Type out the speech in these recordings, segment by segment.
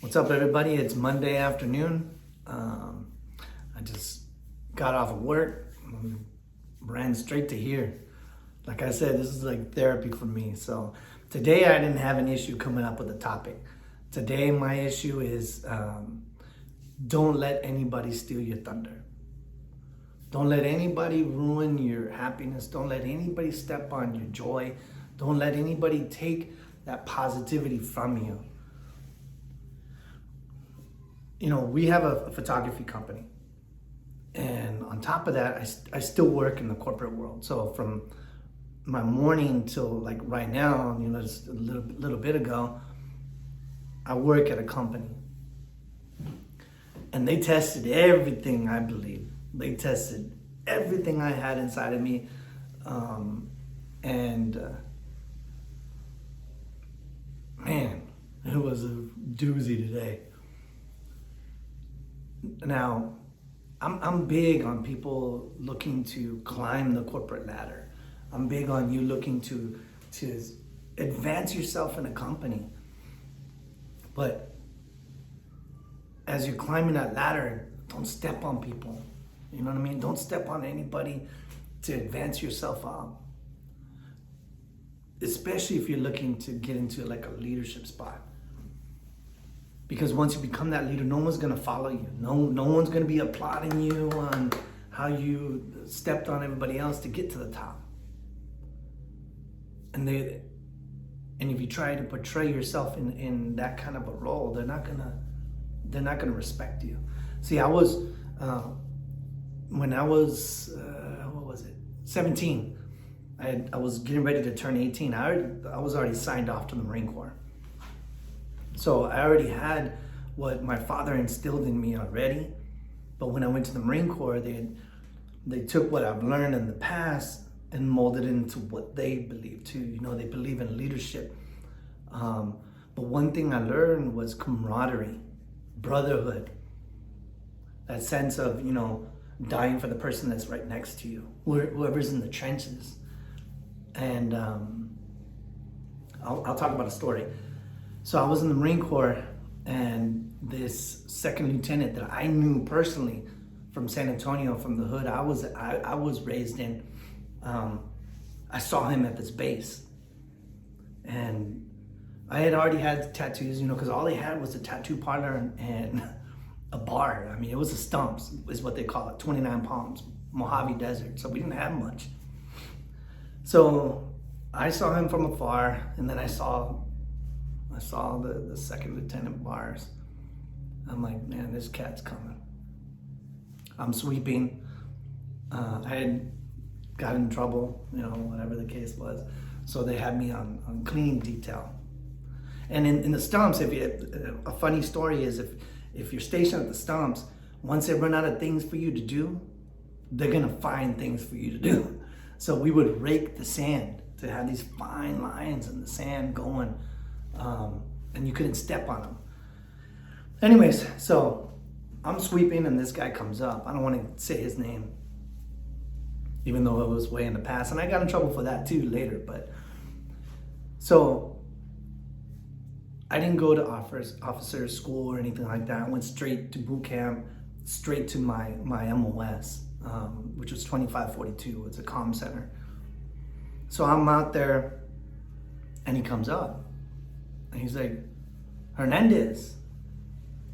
What's up, everybody? It's Monday afternoon. I just got off of work, ran straight to here. Like I said, this is like therapy for me. So today I didn't have an issue coming up with a topic. Today my issue is don't let anybody steal your thunder. Don't let anybody ruin your happiness. Don't let anybody step on your joy. Don't let anybody take that positivity from you. You know, we have a photography company. And on top of that, I still work in the corporate world. So from my morning till like right now, you know, just a little bit ago, I work at a company. And they tested everything, I believe. They tested everything I had inside of me. Man, it was a doozy today. Now, I'm big on people looking to climb the corporate ladder. I'm big on you looking to advance yourself in a company. But as you're climbing that ladder, don't step on people. You know what I mean? Don't step on anybody to advance yourself up. Especially if you're looking to get into like a leadership spot. Because once you become that leader, no one's gonna follow you. No one's gonna be applauding you on how you stepped on everybody else to get to the top. And if you try to portray yourself in that kind of a role, they're not gonna respect you. See, I was when I was 17, I was getting ready to turn 18. I was already signed off to the Marine Corps. So I already had what my father instilled in me already. But when I went to the Marine Corps, they took what I've learned in the past and molded it into what they believe too. You know, they believe in leadership. But one thing I learned was camaraderie, brotherhood, that sense of, you know, dying for the person that's right next to you, whoever's in the trenches. And I'll talk about a story. So I was in the Marine Corps, and this second lieutenant that I knew personally from San Antonio, from the hood I was raised in, I saw him at this base. And I had already had tattoos, you know, because all they had was a tattoo parlor and a bar. I mean, it was a stumps, is what they call it, 29 Palms, Mojave Desert. So we didn't have much. So I saw him from afar, and then I saw the second lieutenant bars. I'm like, man, this cat's coming. I'm sweeping. I had got in trouble, you know, whatever the case was. So they had me on cleaning detail. And in the stumps, a funny story is if you're stationed at the stumps, once they run out of things for you to do, they're gonna find things for you to do. So we would rake the sand to have these fine lines in the sand going. And you couldn't step on them. Anyways, so I'm sweeping and this guy comes up. I don't want to say his name, even though it was way in the past. And I got in trouble for that too later. But so I didn't go to officer school or anything like that. I went straight to boot camp, straight to my MOS, which was 2542. It's a comm center. So I'm out there and he comes up. And he's like, Hernandez,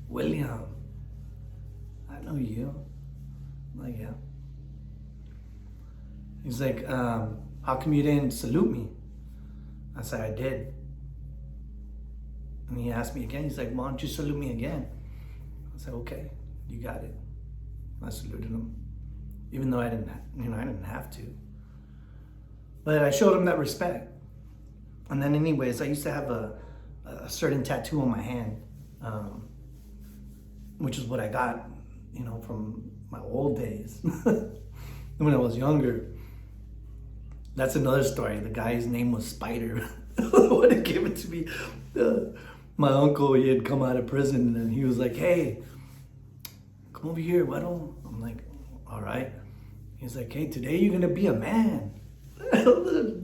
William, I know you. I'm like, yeah. He's like, how come you didn't salute me? I said, I did. And he asked me again. He's like, why don't you salute me again? I said, okay, you got it. I saluted him, even though I didn't have to. But I showed him that respect. And then anyways, I used to have a certain tattoo on my hand, which is what I got, you know, from my old days when I was younger. That's another story. The guy's name was Spider. When he gave it to me, my uncle, he had come out of prison and he was like, hey, come over here, Weddle. I'm like, all right. He's like, hey, today you're gonna be a man.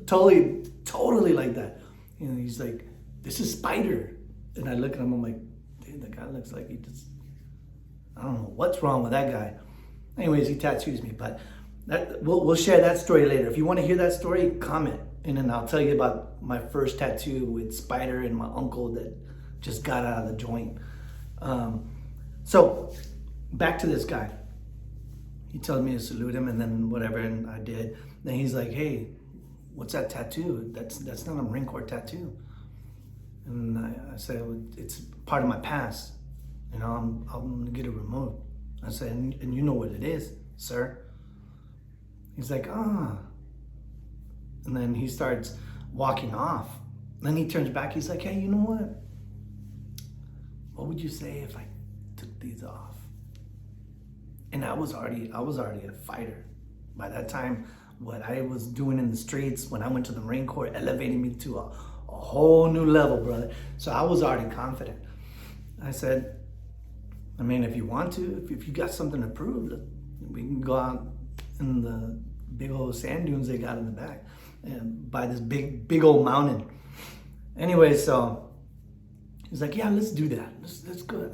Totally like that. You know, he's like, this is Spider. And I look at him, I'm like, dude, the guy looks like he just, I don't know what's wrong with that guy. Anyways, he tattoos me, but we'll share that story later. If you want to hear that story, comment, and then I'll tell you about my first tattoo with Spider and my uncle that just got out of the joint. So back to this guy. He tells me to salute him, and then whatever, and I did. Then he's like, "Hey, what's that tattoo? That's not a Marine Corps tattoo." And I said, well, "It's part of my past. You know, I'm gonna get it removed." I said, and you know what it is, sir." He's like, "Ah." And then he starts walking off. Then he turns back. He's like, "Hey, you know what? What would you say if I took these off?" And I was already a fighter. By that time, what I was doing in the streets when I went to the Marine Corps elevated me to a whole new level, brother. So I was already confident. I said, I mean, if you want to, if you got something to prove, we can go out in the big old sand dunes they got in the back and by this big old mountain. Anyway, so he's like, "Yeah, let's do that. Let's go.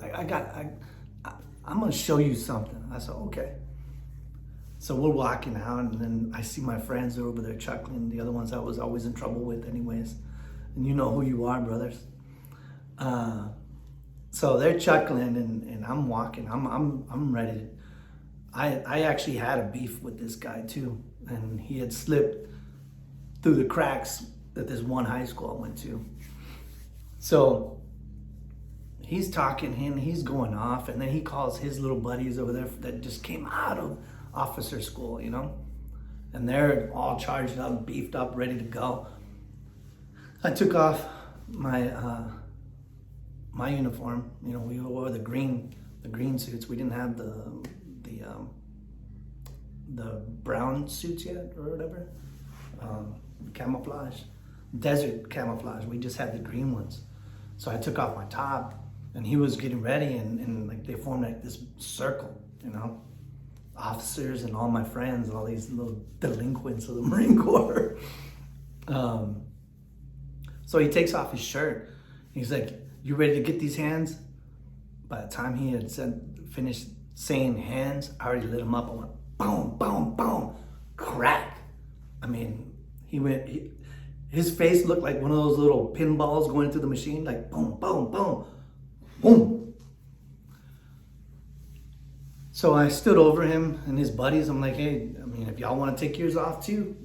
I'm gonna show you something." I said, "Okay." So we're walking out, and then I see my friends are over there chuckling, the other ones I was always in trouble with anyways. And you know who you are, brothers. So they're chuckling, and I'm walking. I'm ready to, I actually had a beef with this guy too, and he had slipped through the cracks at this one high school I went to. So he's talking, and he's going off, and then he calls his little buddies over there that just came out of officer school, you know, and they're all charged up, beefed up, ready to go. I took off my my uniform. You know, we wore the green suits. We didn't have the brown suits yet, or whatever, camouflage, desert camouflage. We just had the green ones. So I took off my top, and he was getting ready, and like they formed like this circle, you know, officers and all my friends, all these little delinquents of the Marine Corps. So he takes off his shirt. He's like, "You ready to get these hands?" By the time he had finished saying hands, I already lit him up. I went boom, boom, boom, crack. I mean, his face looked like one of those little pinballs going through the machine, like boom, boom, boom, boom. So I stood over him and his buddies. I'm like, "Hey, I mean, if y'all want to take yours off too,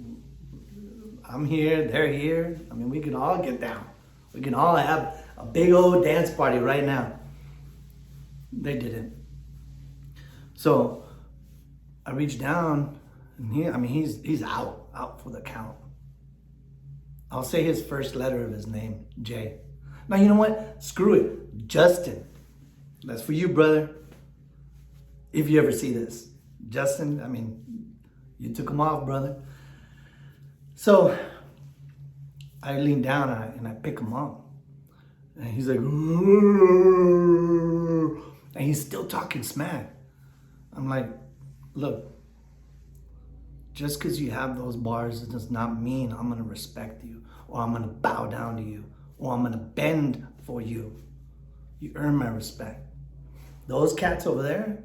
I'm here, they're here. I mean, we can all get down. We can all have a big old dance party right now." They didn't. So I reached down, and he's out for the count. I'll say his first letter of his name, J. Now, you know what? Screw it. Justin. That's for you, brother. If you ever see this. Justin, I mean, you took him off, brother. So I lean down and I pick him up. And he's like, "Ooh," and he's still talking smack. I'm like, "Look, just because you have those bars, it does not mean I'm going to respect you, or I'm going to bow down to you, or I'm going to bend for you. You earn my respect. Those cats over there,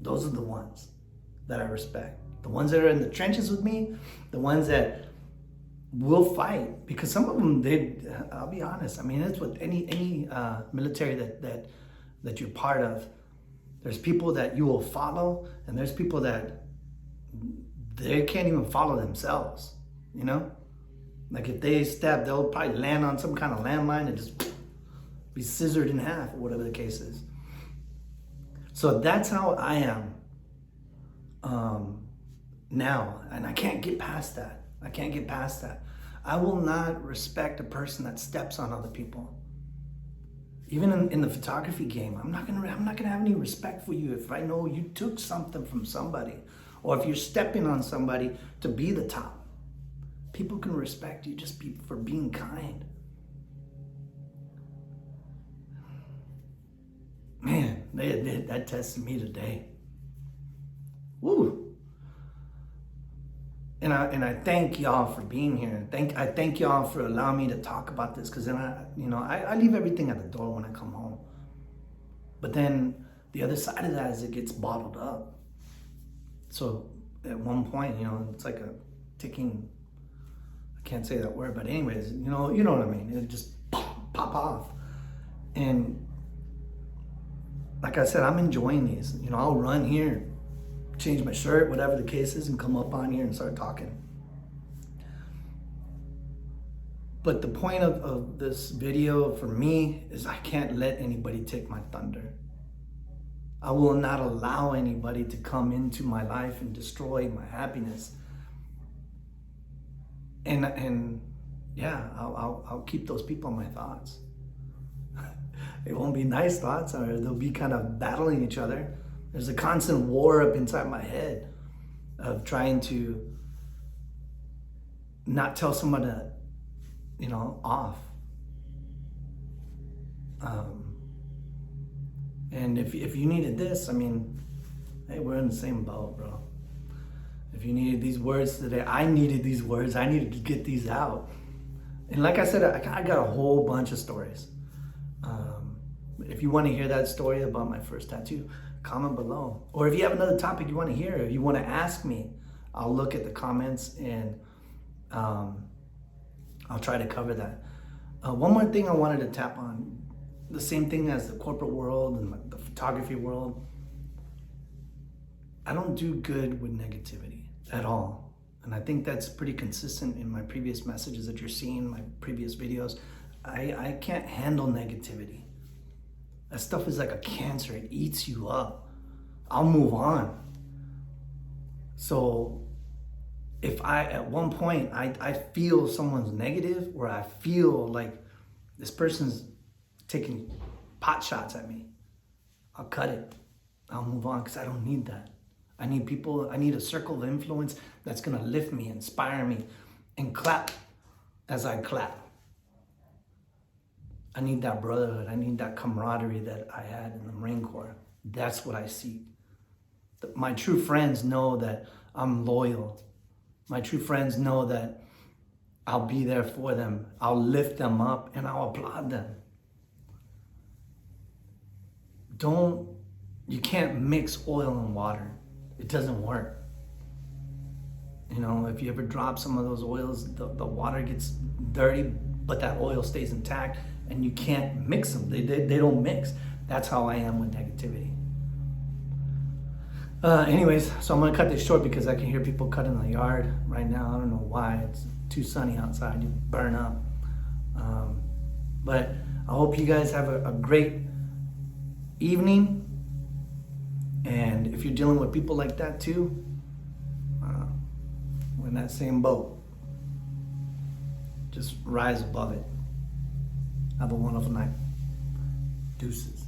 those are the ones that I respect. The ones that are in the trenches with me, the ones that will fight, because some of them, I'll be honest, I mean, it's with any military that you're part of. There's people that you will follow, and there's people that they can't even follow themselves, you know? Like if they step, they'll probably land on some kind of landmine and just be scissored in half, or whatever the case is. So that's how I am now, and I can't get past that. I will not respect a person that steps on other people. Even in the photography game, I'm not gonna have any respect for you if I know you took something from somebody, or if you're stepping on somebody to be the top. People can respect you just for being kind. Man, that tested me today. Woo! And I thank y'all for being here. I thank y'all for allowing me to talk about this, because then I leave everything at the door when I come home. But then the other side of that is it gets bottled up. So at one point, you know, it's like a ticking, I can't say that word, but anyways, you know what I mean? It just pop off. And like I said, I'm enjoying these. You know, I'll run here, change my shirt, whatever the case is, and come up on here and start talking. But the point of this video for me is I can't let anybody take my thunder. I will not allow anybody to come into my life and destroy my happiness. And yeah, I'll keep those people in my thoughts. It won't be nice thoughts, or they'll be kind of battling each other. There's a constant war up inside my head of trying to not tell someone to, you know, off. And if you needed this, I mean, hey, we're in the same boat, bro. If you needed these words today, I needed these words. I needed to get these out. And like I said, I got a whole bunch of stories. If you want to hear that story about my first tattoo, comment below. Or if you have another topic you want to hear, if you want to ask me, I'll look at the comments and I'll try to cover that. One more thing I wanted to tap on, the same thing as the corporate world and the photography world. I don't do good with negativity at all. And I think that's pretty consistent in my previous messages that you're seeing, my previous videos. I can't handle negativity. That stuff is like a cancer. It eats you up. I'll move on. So if at one point I feel someone's negative, or I feel like this person's taking pot shots at me, I'll cut it. I'll move on, because I don't need that. I need people, I need a circle of influence that's gonna lift me, inspire me, and clap as I clap. I need that brotherhood. I need that camaraderie that I had in the Marine Corps. That's what I seek. My true friends know that I'm loyal. My true friends know that I'll be there for them. I'll lift them up and I'll applaud them. You can't mix oil and water. It doesn't work. You know, if you ever drop some of those oils, the water gets dirty, but that oil stays intact, and you can't mix them. They don't mix. That's how I am with negativity. Anyways, so I'm gonna cut this short because I can hear people cutting in the yard right now. I don't know why. It's too sunny outside. You burn up. But I hope you guys have a great evening. And if you're dealing with people like that too, we're in that same boat. Just rise above it. Have a wonderful night. Deuces.